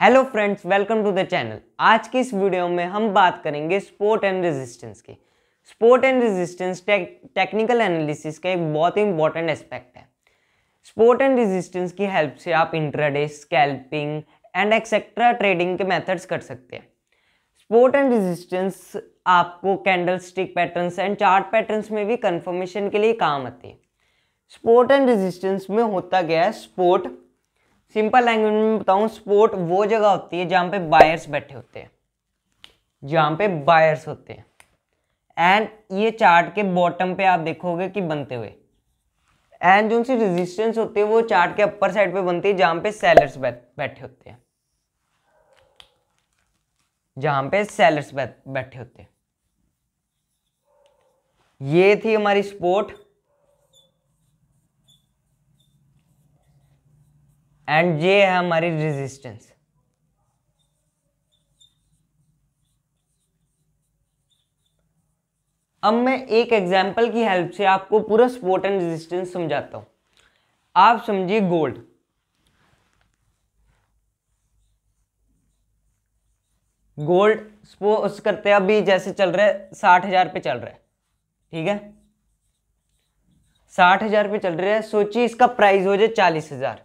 Hello friends, welcome to the channel. आज की इस वीडियो में हम बात करेंगे स्पोर्ट एंड रेजिस्टेंस की। Support and resistance technical analysis का एक बहुत ही इंपॉर्टेंट एस्पेक्ट है। स्पोर्ट एंड रेजिस्टेंस की हेल्प से आप intraday, scalping and etcetera trading के मेथड्स कर सकते हैं। स्पोर्ट एंड रेजिस्टेंस आपको candlestick patterns and chart patterns में भी कंफर्मेशन के लिए काम आती है। स्पोर्ट एंड रेजिस्टेंस में होता क्या है, स्पोर्ट सिंपल लैंग्वेज में बताऊं, स्पोर्ट वो जगह होती है जहां पे बायर्स बैठे होते हैं, एंड ये चार्ट के बॉटम पे आप देखोगे कि बनते हुए, एंड जो उनकी रेजिस्टेंस होती है वो चार्ट के अपर साइड पे बनती है जहां पे सेलर्स बैठे होते हैं, बैठे होते हैं। ये थी हमारी स्पोर्ट एंड ये है हमारी रेजिस्टेंस। अब मैं एक एग्जांपल की हेल्प से आपको पूरा स्पोर्ट एंड रेजिस्टेंस समझाता हूं। आप समझिए गोल्ड सपोज करते हैं अभी जैसे चल रहा है 60,000 पे चल रहा है, ठीक है, 60,000 पे चल रहा है। सोचिए इसका प्राइस हो जाए 40,000।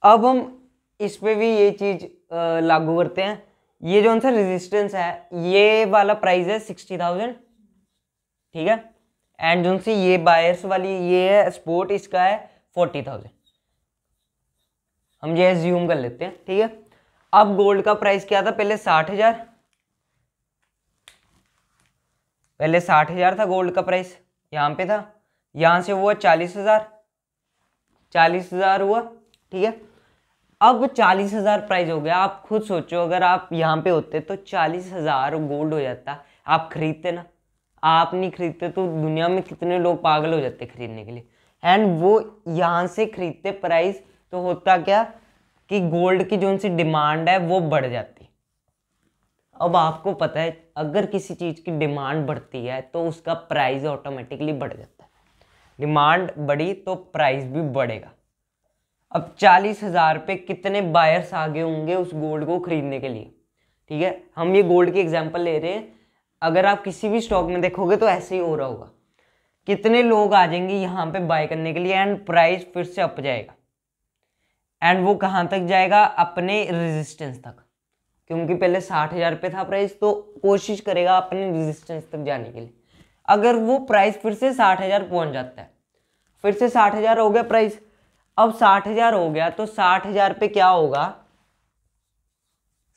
अब हम इस पे भी ये चीज लागू करते हैं। ये जो सा रेजिस्टेंस है, ये वाला प्राइस है 60,000, ठीक है, एंड जो सी ये बायर्स वाली ये है स्पोर्ट, इसका है 40,000। हम ये एज्यूम कर लेते हैं, ठीक है। अब गोल्ड का प्राइस क्या था, पहले 60,000, पहले 60,000 था गोल्ड का प्राइस, यहां पे था, यहां से हुआ 40,000 हुआ, ठीक है। अब 40,000 प्राइस हो गया। आप खुद सोचो, अगर आप यहाँ पे होते तो 40,000 गोल्ड हो जाता, आप खरीदते ना? आप नहीं खरीदते तो दुनिया में कितने लोग पागल हो जाते खरीदने के लिए, एंड वो यहाँ से खरीदते प्राइस, तो होता क्या कि गोल्ड की जो सी डिमांड है वो बढ़ जाती। अब आपको पता है अगर किसी चीज़ की डिमांड बढ़ती है तो उसका प्राइस ऑटोमेटिकली बढ़ जाता है। डिमांड बढ़ी तो प्राइस भी बढ़ेगा। अब 40,000 पे कितने बायर्स आगे होंगे उस गोल्ड को खरीदने के लिए, ठीक है। हम ये गोल्ड की एग्जांपल ले रहे हैं। अगर आप किसी भी स्टॉक में देखोगे तो ऐसे ही हो रहा होगा, कितने लोग आ जाएंगे यहाँ पे बाय करने के लिए, एंड प्राइस फिर से अप जाएगा, एंड वो कहाँ तक जाएगा, अपने रेजिस्टेंस तक, क्योंकि पहले 60,000 पे था प्राइस, तो कोशिश करेगा अपने रेजिस्टेंस तक जाने के लिए। अगर वो प्राइस फिर से 60,000 पहुंच जाता है, फिर से 60,000 हो गया प्राइस, अब 60,000 हो गया तो 60,000 पे क्या होगा,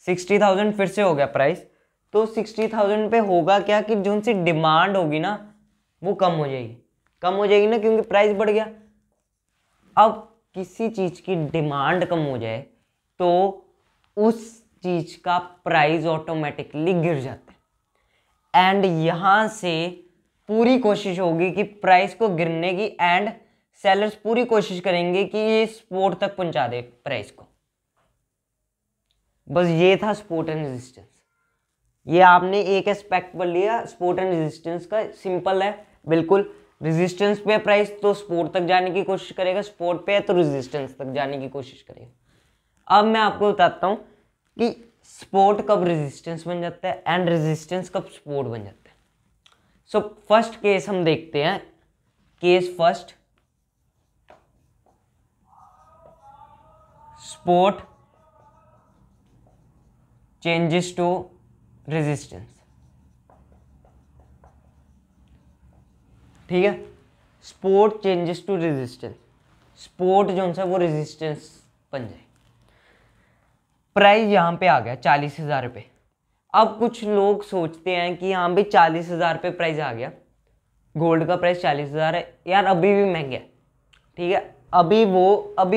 60,000 फिर से हो गया प्राइस, तो 60,000 पे होगा क्या कि जो सी डिमांड होगी ना वो कम हो जाएगी ना, क्योंकि प्राइस बढ़ गया। अब किसी चीज की डिमांड कम हो जाए तो उस चीज का प्राइस ऑटोमेटिकली गिर जाता है, एंड यहां से पूरी कोशिश होगी कि प्राइस को गिरने की, एंड सेलर्स पूरी कोशिश करेंगे कि ये सपोर्ट तक पहुंचा दे प्राइस को। बस ये था सपोर्ट एंड रेजिस्टेंस। ये आपने एक एस्पेक्ट पर लिया सपोर्ट एंड रेजिस्टेंस का, सिंपल है बिल्कुल। रेजिस्टेंस पे प्राइस तो सपोर्ट तक जाने की कोशिश करेगा, सपोर्ट पे है तो रेजिस्टेंस तक जाने की कोशिश करेगा। अब मैं आपको बताता हूं कि सपोर्ट कब रेजिस्टेंस बन जाता है एंड रेजिस्टेंस कब सपोर्ट बन जाता है। सो फर्स्ट केस हम देखते हैं। Case first, support changes to resistance, ठीक है। Support changes to resistance, support जो सा वो रेजिस्टेंस बन जाए। प्राइस यहां पे आ गया 40,000 पे। अब कुछ लोग सोचते हैं कि हाँ भाई 40,000 पे प्राइस आ गया, गोल्ड का प्राइस 40,000 है यार, अभी भी महंगा है, ठीक है, अभी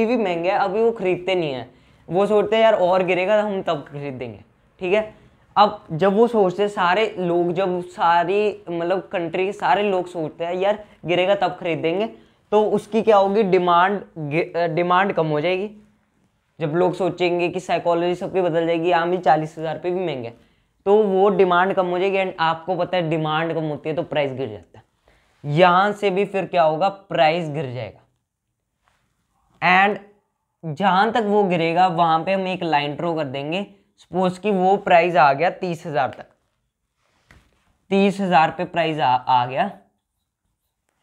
भी महंगा है, अभी वो खरीदते नहीं है। वो सोचते हैं यार और गिरेगा हम तब खरीदेंगे, ठीक है। अब जब वो सोचते हैं, सारे लोग, जब सारी मतलब कंट्री के सारे लोग सोचते हैं यार गिरेगा तब खरीदेंगे, तो उसकी क्या होगी, डिमांड कम हो जाएगी। जब लोग सोचेंगे कि साइकोलॉजी सबकी बदल जाएगी, हाँ भी 40,000 पे भी महंगा है, तो वो डिमांड कम हो जाएगी, एंड आपको पता है डिमांड कम होती है तो प्राइस गिर जाता है। यहां से भी फिर क्या होगा, प्राइस गिर जाएगा, एंड जहां तक वो गिरेगा वहां पे हम एक लाइन ड्रॉ कर देंगे। सपोज कि वो प्राइस आ गया 30,000 तक, 30,000 पे प्राइस आ गया।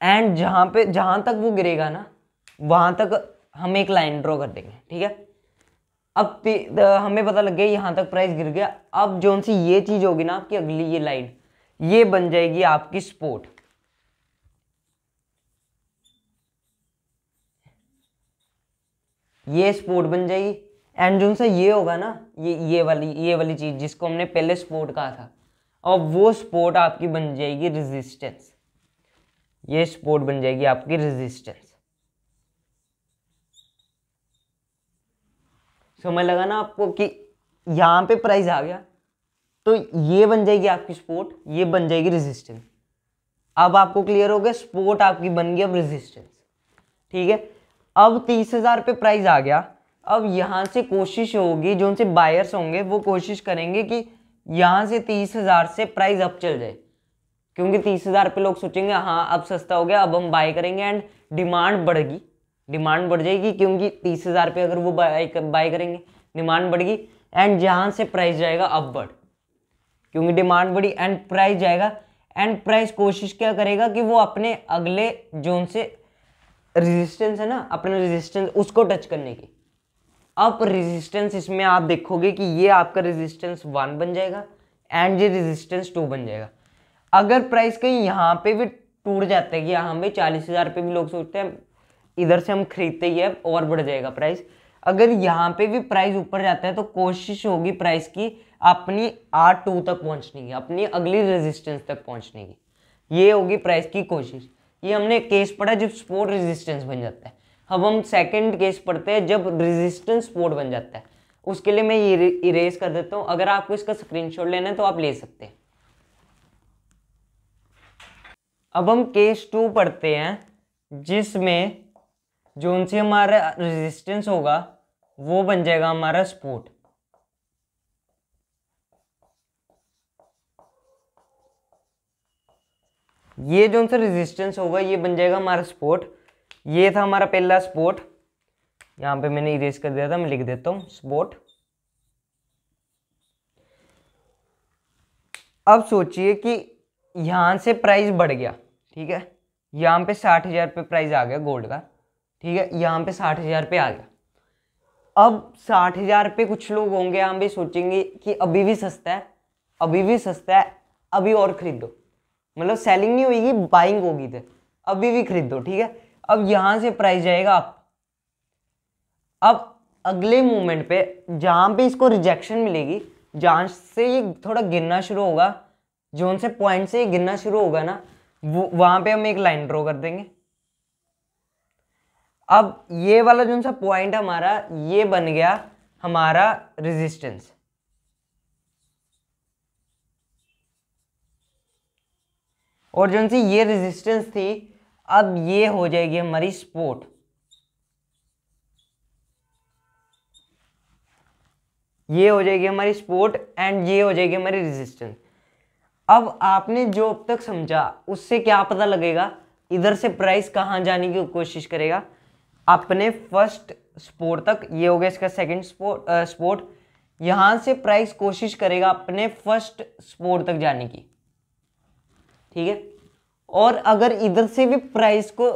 एंड जहां तक वो गिरेगा ना वहां तक हम एक लाइन ड्रॉ कर देंगे, ठीक है। अब हमें पता लग गया यहां तक प्राइस गिर गया। अब जो सी ये चीज होगी ना आपकी अगली ये लाइन, ये बन जाएगी आपकी सपोर्ट। ये सपोर्ट बन जाएगी। एंड जो सा ये होगा ना ये वाली चीज जिसको हमने पहले सपोर्ट कहा था, और वो सपोर्ट आपकी बन जाएगी रेजिस्टेंस। ये सपोर्ट बन जाएगी आपकी रेजिस्टेंस। समझ लगा ना आपको कि यहां पे प्राइस आ गया तो ये बन जाएगी आपकी सपोर्ट, ये बन जाएगी रेजिस्टेंस। अब आपको क्लियर हो गया, सपोर्ट आपकी बन गई अब रेजिस्टेंस, ठीक है। अब 30,000 पे प्राइस आ गया। अब यहां से कोशिश होगी, जो उनसे बायर्स होंगे वो कोशिश करेंगे कि यहां से 30,000 से प्राइस अप चल जाए, क्योंकि 30,000 पे लोग सोचेंगे हाँ अब सस्ता हो गया, अब हम बाय करेंगे। एंड डिमांड बढ़ेगी, डिमांड बढ़ जाएगी, क्योंकि 30,000 पे अगर वो बाय करेंगे डिमांड बढ़ेगी। एंड जहां से प्राइस जाएगा अपवर्ड, क्योंकि डिमांड बढ़ी एंड प्राइस जाएगा। एंड प्राइस कोशिश क्या करेगा कि वो अपने अगले जोन से रेजिस्टेंस है ना, अपने रेजिस्टेंस उसको टच करने की। अब रेजिस्टेंस इसमें आप देखोगे कि ये आपका रेजिस्टेंस 1 बन जाएगा एंड ये रेजिस्टेंस 2 बन जाएगा। अगर प्राइस कहीं यहाँ पे भी टूट जाता है कि यहाँ पे 40,000 पे भी लोग सोचते हैं इधर से हम खरीदते ही है और बढ़ जाएगा प्राइस, अगर यहाँ पे भी प्राइस ऊपर जाता है तो कोशिश होगी प्राइस की अपनी R2 तक पहुंचने की, अपनी अगली रेजिस्टेंस तक पहुंचने की। ये होगी प्राइस की कोशिश। ये हमने केस पढ़ा जब सपोर्ट रेजिस्टेंस बन जाता है। अब हम सेकंड केस पढ़ते हैं जब रेजिस्टेंस सपोर्ट बन जाता है। उसके लिए मैं ये इरेज कर देता हूँ, अगर आपको इसका स्क्रीनशॉट लेना है तो आप ले सकते हैं। अब हम केस 2 पढ़ते हैं जिसमें जो उनसे हमारा रेजिस्टेंस होगा वो बन जाएगा हमारा सपोर्ट। ये जो उनसे रेजिस्टेंस होगा ये बन जाएगा हमारा सपोर्ट। ये था हमारा पहला सपोर्ट, यहां पे मैंने इरेज कर दिया था, मैं लिख देता हूं सपोर्ट। अब सोचिए कि यहां से प्राइस बढ़ गया, ठीक है। यहां पे 60,000 पे प्राइस आ गया गोल्ड का, ठीक है। यहां पे 60,000 पे आ गया। अब 60,000 पे कुछ लोग होंगे यहाँ पे सोचेंगे कि अभी भी सस्ता है, अभी भी सस्ता है, अभी और खरीदो। मतलब सेलिंग नहीं होगी, बाइंग होगी, तो अभी भी खरीदो, ठीक है। अब यहां से प्राइस जाएगा अप। अब अगले मूवमेंट पे जहां पे इसको रिजेक्शन मिलेगी, जहां से ये थोड़ा गिरना शुरू होगा, जोन से पॉइंट से ये गिरना शुरू होगा ना, वहां पे हम एक लाइन ड्रॉ कर देंगे। अब ये वाला जो सा पॉइंट हमारा ये बन गया हमारा रेजिस्टेंस। और जो सी ये रेजिस्टेंस थी अब ये हो जाएगी हमारी सपोर्ट। ये हो जाएगी हमारी सपोर्ट एंड ये हो जाएगी हमारी रेजिस्टेंस। अब आपने जो अब तक समझा उससे क्या पता लगेगा, इधर से प्राइस कहां जाने की कोशिश करेगा, अपने फर्स्ट सपोर्ट तक। ये हो गया इसका सेकंड सपोर्ट। यहां से प्राइस कोशिश करेगा अपने फर्स्ट सपोर्ट तक जाने की, ठीक है। और अगर इधर से भी प्राइस को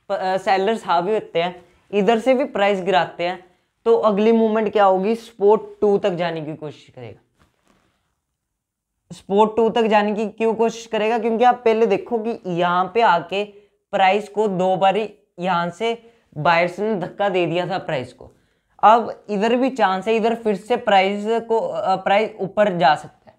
सेलर्स हावी होते हैं, इधर से भी प्राइस गिराते हैं, तो अगली मूवमेंट क्या होगी, सपोर्ट 2 तक जाने की कोशिश करेगा। सपोर्ट 2 तक जाने की क्यों कोशिश करेगा, क्योंकि आप पहले देखो कि यहां पे आके प्राइस को 2 बार यहां से बायर्स ने धक्का दे दिया था प्राइस को। अब इधर भी चांस है, इधर फिर से प्राइस ऊपर जा सकता है,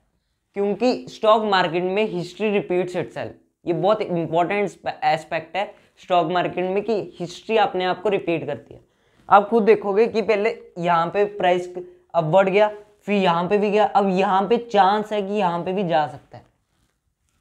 क्योंकि स्टॉक मार्केट में हिस्ट्री रिपीट्स इटसेल्फ। ये बहुत इंपॉर्टेंट एस्पेक्ट है स्टॉक मार्केट में कि हिस्ट्री अपने आप को रिपीट करती है। आप खुद देखोगे कि पहले यहाँ पे प्राइस अब बढ़ गया, फिर यहाँ पे भी गया, अब यहाँ पे चांस है कि यहाँ पे भी जा सकता है।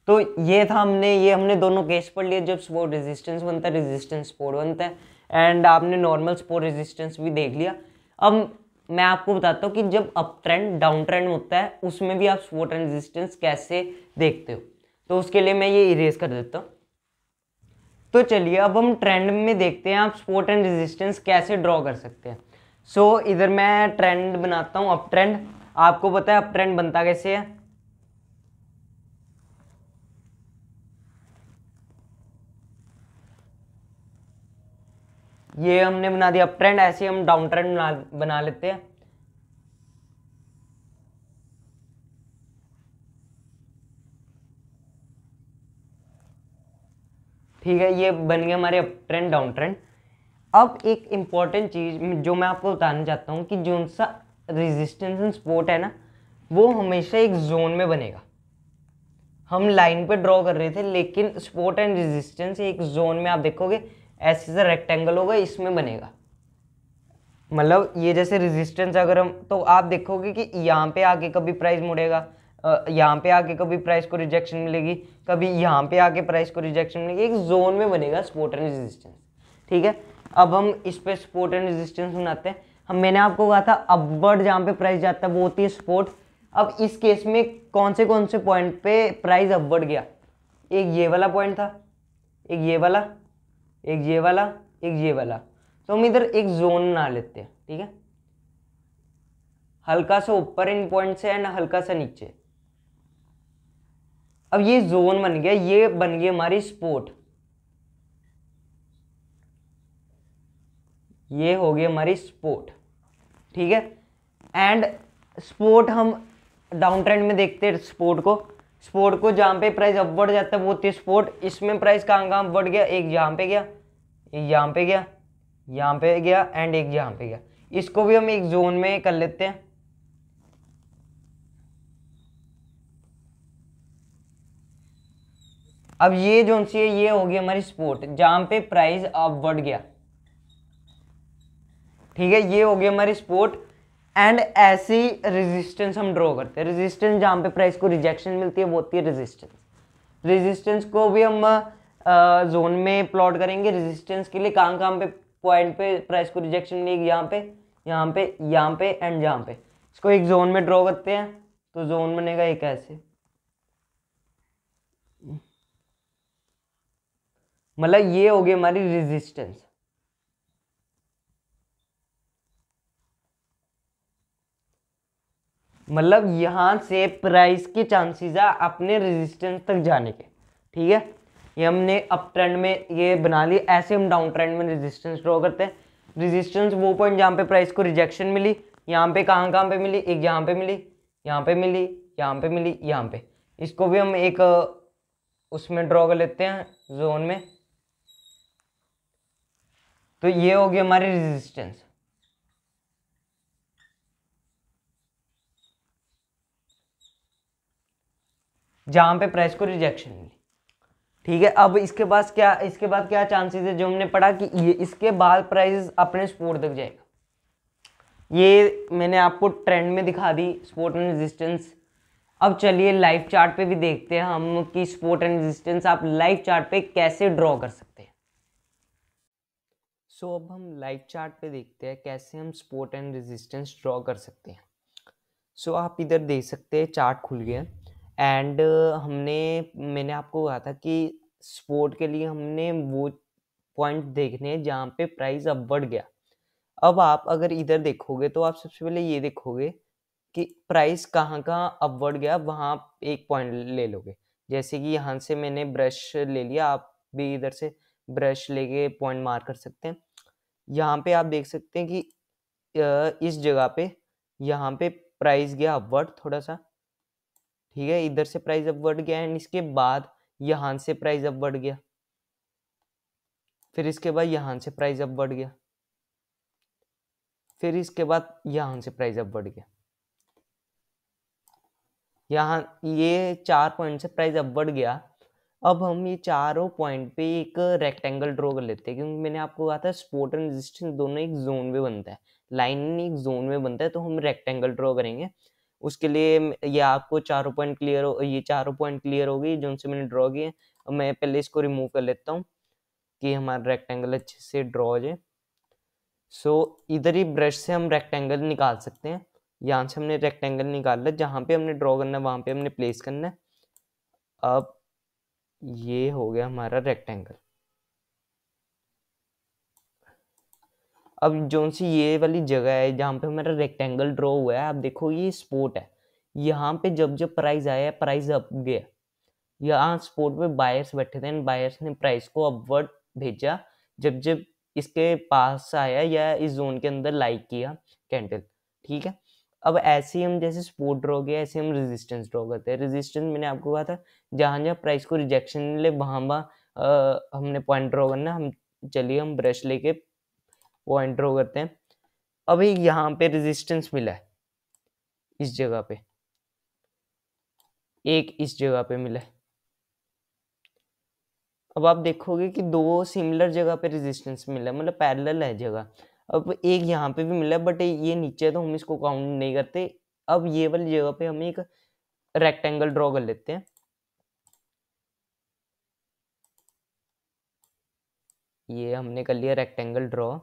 तो ये था हमने दोनों केस पढ़ लिए, जब सपोर्ट रेजिस्टेंस बनता है, रेजिस्टेंस सपोर्ट बनता है। एंड आपने नॉर्मल सपोर्ट रेजिस्टेंस भी देख लिया। अब मैं आपको बताता हूँ कि जब अप ट्रेंड डाउन ट्रेंड होता है उसमें भी आप सपोर्ट एंड रेजिस्टेंस कैसे देखते हो। तो उसके लिए मैं ये इरेज कर देता हूँ। तो चलिए अब हम ट्रेंड में देखते हैं आप सपोर्ट एंड रेजिस्टेंस कैसे ड्रॉ कर सकते हैं। सो इधर मैं ट्रेंड बनाता हूँ, अप ट्रेंड। आपको पता है अप ट्रेंड बनता कैसे है। ये हमने बना दिया अप ट्रेंड, ऐसे हम डाउन ट्रेंड बना लेते हैं। ठीक है, ये बन गया हमारे अप ट्रेंड डाउन ट्रेंड। अब एक इंपॉर्टेंट चीज जो मैं आपको बताना चाहता हूँ कि जो सा रेजिस्टेंस एंड सपोर्ट है ना, वो हमेशा एक जोन में बनेगा। हम लाइन पे ड्रॉ कर रहे थे, लेकिन सपोर्ट एंड रेजिस्टेंस एक जोन में आप देखोगे ऐसे से रेक्टेंगल होगा, इसमें बनेगा। मतलब ये जैसे रेजिस्टेंस अगर हम, तो आप देखोगे कि यहाँ पे आके कभी प्राइस मुड़ेगा, यहाँ पे आके कभी प्राइस को रिजेक्शन मिलेगी, कभी यहाँ पे आके प्राइस को रिजेक्शन मिलेगी, एक जोन में बनेगा सपोर्ट एंड रेजिस्टेंस। ठीक है, अब हम इस पे सपोर्ट एंड रेजिस्टेंस बनाते हैं। मैंने आपको कहा था अपवर्ड जहाँ पे प्राइस जाता है वो होती है सपोर्ट। अब इस केस में कौन से पॉइंट पे प्राइस अपवर्ड गया, एक ये वाला पॉइंट था, एक ये वाला, एक ये वाला, एक ये वाला। तो हम इधर एक जोन बना लेते हैं। ठीक है, हल्का सा ऊपर इन पॉइंट से एंड हल्का सा नीचे। अब ये जोन बन गया, ये बन गई हमारी सपोर्ट, ये हो गई हमारी सपोर्ट। ठीक है, एंड सपोर्ट हम डाउन ट्रेंड में देखते हैं सपोर्ट को जहां पे प्राइस अपवर्ड जाता है वो होती है सपोर्ट। इसमें प्राइस कहाँ कहाँ अपवर्ड गया, एक यहाँ पे गया, एक यहाँ पे गया, यहाँ पे गया एंड एक यहाँ पे गया। इसको भी हम एक जोन में कर लेते हैं। अब ये जोन सी है, ये होगी हमारी सपोर्ट जहां पे प्राइस अपवर्ड गया। ठीक है, ये हो गई हमारी सपोर्ट। एंड ऐसी रेजिस्टेंस हम ड्रॉ करते हैं। रेजिस्टेंस जहां पे प्राइस को रिजेक्शन मिलती है वो होती है रेजिस्टेंस। रेजिस्टेंस को भी हम जोन में प्लॉट करेंगे। रेजिस्टेंस के लिए कहाँ कहाँ पे पॉइंट पे प्राइस को रिजेक्शन मिलेगी, यहाँ पे, यहाँ पे, यहाँ पे एंड यहाँ पे। इसको एक जोन में ड्रॉ करते हैं, तो जोन बनेगा एक ऐसे। मतलब ये हो गई हमारी रेजिस्टेंस। मतलब यहां से प्राइस के चांसेस है अपने रेजिस्टेंस तक जाने के। ठीक है, ये हमने अप ट्रेंड में ये बना लिया। ऐसे हम डाउन ट्रेंड में रेजिस्टेंस ड्रॉ करते हैं। रेजिस्टेंस वो पॉइंट जहाँ पे प्राइस को रिजेक्शन मिली, यहाँ पे कहाँ कहाँ पे मिली, एक यहाँ पे मिली, यहाँ पे मिली, यहाँ पे मिली, यहाँ पे। इसको भी हम एक उसमें ड्रॉ कर लेते हैं जोन में। तो ये हो गई हमारी रेजिस्टेंस। जहां पे प्राइस को रिजेक्शन मिली। ठीक है, अब इसके बाद क्या चांसेस है जो हमने पढ़ा कि ये इसके बाद प्राइस अपने सपोर्ट तक जाएगा। ये मैंने आपको ट्रेंड में दिखा दी सपोर्ट एंड रेजिस्टेंस। अब चलिए लाइव चार्ट पे भी देखते हैं हम कि सपोर्ट एंड रेजिस्टेंस आप लाइव चार्ट पे कैसे ड्रॉ कर सकते हैं। सो अब हम लाइव चार्ट पे देखते हैं कैसे हम सपोर्ट एंड रेजिस्टेंस ड्रॉ कर सकते हैं। सो आप इधर देख सकते हैं चार्ट खुल गया एंड मैंने आपको कहा था कि सपोर्ट के लिए हमने वो पॉइंट देखने हैं जहाँ पे प्राइस अपवर्ड गया। अब आप अगर इधर देखोगे तो आप सबसे पहले ये देखोगे कि प्राइस कहाँ कहाँ अपवर्ड गया, वहाँ एक पॉइंट ले लोगे। जैसे कि यहाँ से मैंने ब्रश ले लिया, आप भी इधर से ब्रश लेके पॉइंट मार्क कर सकते हैं। यहाँ पे आप देख सकते हैं कि इस जगह पे यहाँ पे प्राइस गया अपवर्ड थोड़ा सा। ठीक है, इधर से प्राइस अपवर्ड गया एंड इसके बाद यहाँ से प्राइस अपवर्ड गया, फिर इसके बाद यहाँ से प्राइस अपवर्ड गया, फिर इसके बाद यहाँ से प्राइस अपवर्ड गया। यहाँ ये 4 पॉइंट से प्राइस अपवर्ड गया। अब हम ये चारों पॉइंट पे एक रेक्टेंगल ड्रॉ कर लेते हैं, क्योंकि मैंने आपको कहा था सपोर्ट एंड रेजिस्टेंस दोनों एक जोन में बनता है, लाइन एक जोन में बनता है। तो हम रेक्टेंगल ड्रॉ करेंगे। उसके लिए ये आपको चारों पॉइंट क्लियर हो, ये चारों पॉइंट क्लियर हो गई जो उनसे मैंने ड्रॉ किए। मैं पहले इसको रिमूव कर लेता हूँ कि हमारा रेक्टेंगल अच्छे से ड्रॉ हो जाए। सो इधर ही ब्रश से हम रेक्टेंगल निकाल सकते हैं। यहाँ से हमने रेक्टेंगल निकाला, जहाँ पे हमने ड्रॉ करना है वहाँ पे हमने प्लेस करना है। अब ये हो गया हमारा रेक्टेंगल। अब जो सी ये वाली जगह है जहाँ पे हमारा रेक्टेंगल ड्रॉ हुआ है, आप देखो ये स्पोर्ट है, यहाँ पे जब जब प्राइस आया प्राइस अप गया, यहाँ स्पोर्ट पे बायर्स बैठे थे एंड बायर्स ने प्राइस को अपवर्ड भेजा जब जब इसके पास आया या इस जोन के अंदर लाइक किया कैंडल, ठीक है। अब ऐसे ही हम जैसे सपोर्ट ड्रॉ किया ऐसे हम रेजिस्टेंस ड्रॉ करते हैं। रेजिस्टेंस मैंने आपको कहा था जहाँ जहाँ प्राइस को रिजेक्शन मिले वहाँ वहाँ हमने पॉइंट ड्रॉ करना। हम चलिए हम ब्रश लेके पॉइंट ड्रॉ करते हैं। अभी यहाँ पे रेजिस्टेंस मिला है इस जगह पे, एक इस जगह पे मिला है। अब आप देखोगे कि दो सिमिलर जगह पे रेजिस्टेंस मिला है, मतलब पैरेलल है जगह। अब एक यहाँ पे भी मिला है बट ये नीचे है तो हम इसको काउंट नहीं करते। अब ये वाली जगह पे हम एक रेक्टेंगल ड्रॉ कर लेते हैं। ये हमने कर लिया रेक्टेंगल ड्रॉ।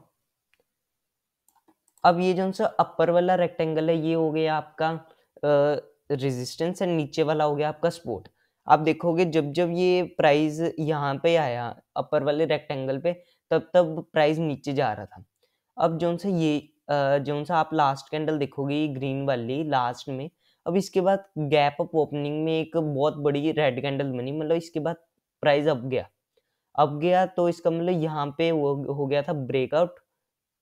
अब ये जो सा अपर वाला रेक्टेंगल है ये हो गया आपका रेजिस्टेंस एंड नीचे वाला हो गया आपका सपोर्ट। आप देखोगे जब जब ये प्राइस यहाँ पे आया अपर वाले रेक्टेंगल पे तब तब प्राइस नीचे जा रहा था। अब जो सा ये जो सा आप लास्ट कैंडल देखोगे ये ग्रीन वाली लास्ट में, अब इसके बाद गैप अप ओपनिंग में एक बहुत बड़ी रेड कैंडल बनी, मतलब इसके बाद प्राइस अब गया तो इसका मतलब यहाँ पे हो गया था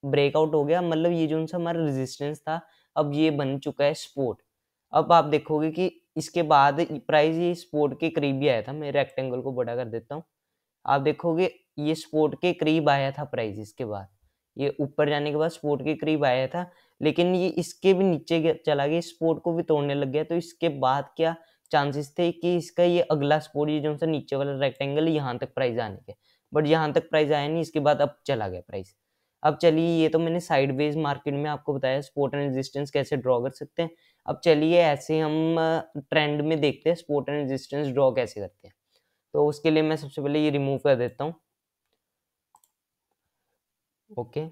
ब्रेकआउट हो गया, मतलब ये जो सा हमारा रेजिस्टेंस था अब ये बन चुका है सपोर्ट। अब आप देखोगे कि इसके बाद प्राइस ये सपोर्ट के करीब ही आया था। मैं रेक्टेंगल को बड़ा कर देता हूँ। आप देखोगे ये सपोर्ट के करीब आया था प्राइस, इसके बाद ये ऊपर जाने के बाद सपोर्ट के करीब आया था, लेकिन ये इसके भी नीचे चला गया, सपोर्ट को भी तोड़ने लग गया। तो इसके बाद क्या चांसेस थे कि इसका ये अगला सपोर्ट ये जो सा नीचे वाला रेक्टेंगल यहाँ तक प्राइस आने के, बट यहाँ तक प्राइस आया नहीं, इसके बाद अब चला गया प्राइस। अब चलिए ये तो मैंने साइडवेज मार्केट में आपको बताया सपोर्ट एंड रेजिस्टेंस कैसे ड्रॉ कर सकते हैं। अब चलिए ऐसे हम ट्रेंड में देखते हैं सपोर्ट एंड रेजिस्टेंस ड्रॉ कैसे करते हैं। तो उसके लिए मैं सबसे पहले ये रिमूव कर देता हूँ। ओके,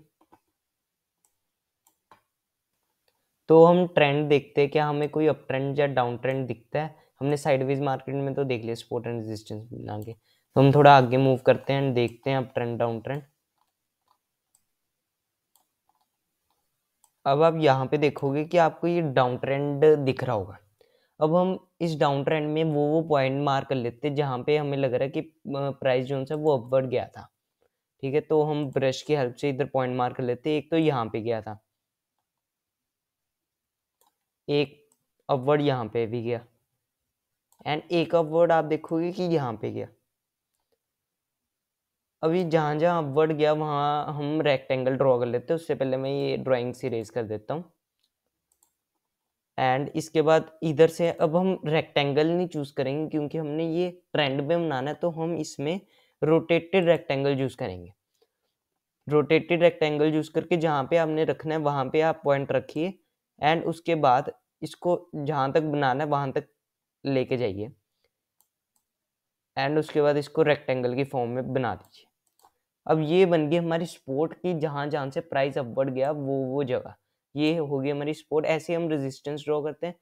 तो हम ट्रेंड देखते हैं क्या हमें कोई अप ट्रेंड या डाउन ट्रेंड दिखता है। हमने साइडवेज मार्केट में तो देख लिया सपोर्ट एंड रेजिस्टेंस मिला के, तो हम थोड़ा आगे मूव करते हैं एंड देखते हैं अप ट्रेंड डाउन ट्रेंड। अब आप यहाँ पे देखोगे कि आपको ये डाउन ट्रेंड दिख रहा होगा। अब हम इस डाउन ट्रेंड में वो पॉइंट मार्क कर लेते हैं जहाँ पे हमें लग रहा है कि प्राइस जो है वो अपवर्ड गया था, ठीक है। तो हम ब्रश की हेल्प से इधर पॉइंट मार्क कर लेते हैं। एक तो यहाँ पे गया था, एक अपवर्ड यहाँ पे भी गया, एंड एक अपवर्ड आप देखोगे कि यहाँ पे गया। अभी जहाँ जहाँ अपवर्ड गया वहाँ हम रेक्टेंगल ड्रॉ कर लेते हैं। उससे पहले मैं ये ड्राइंग से इरेज कर देता हूँ। एंड इसके बाद इधर से अब हम रेक्टेंगल नहीं चूज करेंगे क्योंकि हमने ये ट्रेंड में बनाना है, तो हम इसमें रोटेटेड रेक्टेंगल यूज करेंगे। रोटेटेड रेक्टेंगल यूज करके जहाँ पे आपने रखना है वहाँ पे आप पॉइंट रखिए एंड उसके बाद इसको जहाँ तक बनाना है वहाँ तक लेके जाइए एंड उसके बाद इसको रेक्टेंगल की फॉर्म में बना दीजिए। अब ये बन गई हमारी सपोर्ट की, जहाँ जहाँ से प्राइस अपवर्ड गया वो जगह ये होगी हमारी सपोर्ट। ऐसे हम रेजिस्टेंस ड्रॉ करते हैं।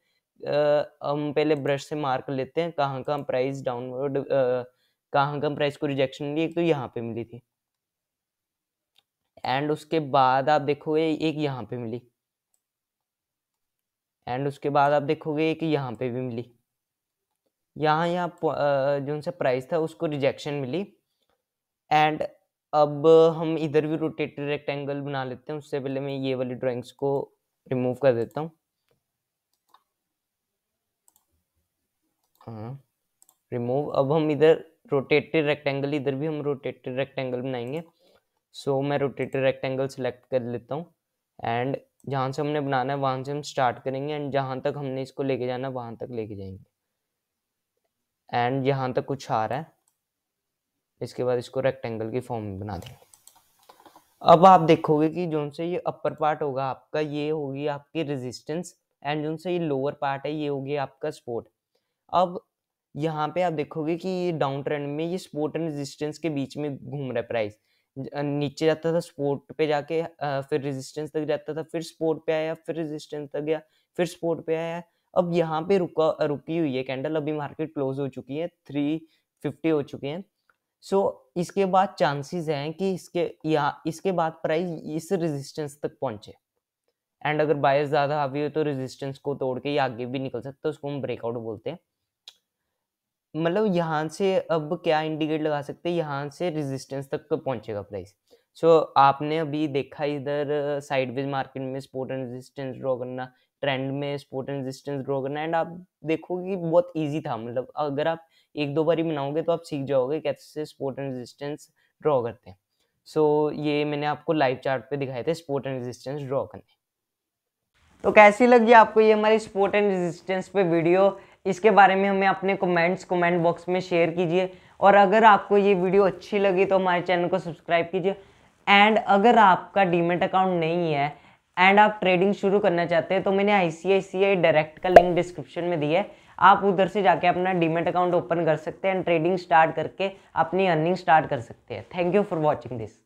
हम पहले ब्रश से मार्क लेते हैं कहाँ कहाँ प्राइस डाउनवर्ड, कहाँ कहाँ प्राइस को रिजेक्शन मिली। एक तो यहाँ पे मिली थी एंड उसके बाद आप देखोगे एक यहाँ पे मिली एंड उसके बाद आप देखोगे एक यहाँ पे भी मिली। यहाँ जो उनसे प्राइस था उसको रिजेक्शन मिली एंड अब हम इधर भी रोटेटेड रेक्टेंगल बना लेते हैं। उससे पहले मैं ये वाली ड्राइंग्स को रिमूव कर देता हूँ। हाँ, रिमूव। अब हम इधर रोटेटेड रेक्टेंगल, इधर भी हम रोटेटेड रेक्टेंगल बनाएंगे। सो मैं रोटेटेड रेक्टेंगल सेलेक्ट कर लेता हूँ एंड जहाँ से हमने बनाना है वहाँ से हम स्टार्ट करेंगे एंड जहाँ तक हमने इसको लेके जाना है वहाँ तक लेके जाएंगे एंड यहाँ तक कुछ आ रहा है। इसके बाद इसको रेक्टेंगल की फॉर्म में बना देंगे। अब आप देखोगे कि जो से ये अपर पार्ट होगा आपका ये होगी आपकी रेजिस्टेंस एंड जो से ये लोअर पार्ट है ये होगी आपका सपोर्ट। अब यहाँ पे आप देखोगे कि ये डाउन ट्रेंड में ये सपोर्ट एंड रेजिस्टेंस के बीच में घूम रहा है प्राइस। नीचे जाता था सपोर्ट पे जाके फिर रेजिस्टेंस तक जाता था, फिर सपोर्ट पे आया, फिर रेजिस्टेंस तक गया, फिर सपोर्ट पे आया। अब यहाँ पे रुकी हुई है कैंडल। अभी मार्केट क्लोज हो चुकी है, 350 हो चुकी है। सो इसके बाद चांसेस हैं कि इसके बाद प्राइस इस रेजिस्टेंस तक पहुंचे, एंड अगर बायर्स ज़्यादा हावी हो तो रेजिस्टेंस को तोड़ के ये आगे भी निकल सकता है, उसको हम ब्रेकआउट बोलते हैं। मतलब यहाँ से अब क्या इंडिकेट लगा सकते हैं, यहाँ से रेजिस्टेंस तक तो पहुंचेगा प्राइस। सो आपने अभी देखा इधर साइडवेज मार्केट में सपोर्ट एंड रेजिस्टेंस ड्रॉ करना, ट्रेंड में सपोर्ट एंड रेजिस्टेंस ड्रॉ करना, एंड आप देखोगे कि बहुत इजी था। मतलब अगर आप एक दो बार ही बनाओगे तो आप सीख जाओगे कैसे सपोर्ट एंड रेजिस्टेंस ड्रॉ करते हैं। सो ये मैंने आपको लाइव चार्ट पे दिखाए थे सपोर्ट एंड रेजिस्टेंस ड्रॉ करने। तो कैसी लगी आपको ये हमारी सपोर्ट एंड रेजिस्टेंस पे वीडियो? इसके बारे में हमें अपने कमेंट बॉक्स में शेयर कीजिए, और अगर आपको ये वीडियो अच्छी लगी तो हमारे चैनल को सब्सक्राइब कीजिए। एंड अगर आपका डीमेट अकाउंट नहीं है एंड आप ट्रेडिंग शुरू करना चाहते हैं तो मैंने ICICI डायरेक्ट का लिंक डिस्क्रिप्शन में दिया है, आप उधर से जाके अपना डीमेट अकाउंट ओपन कर सकते हैं एंड ट्रेडिंग स्टार्ट करके अपनी अर्निंग स्टार्ट कर सकते हैं। Thank you for watching this.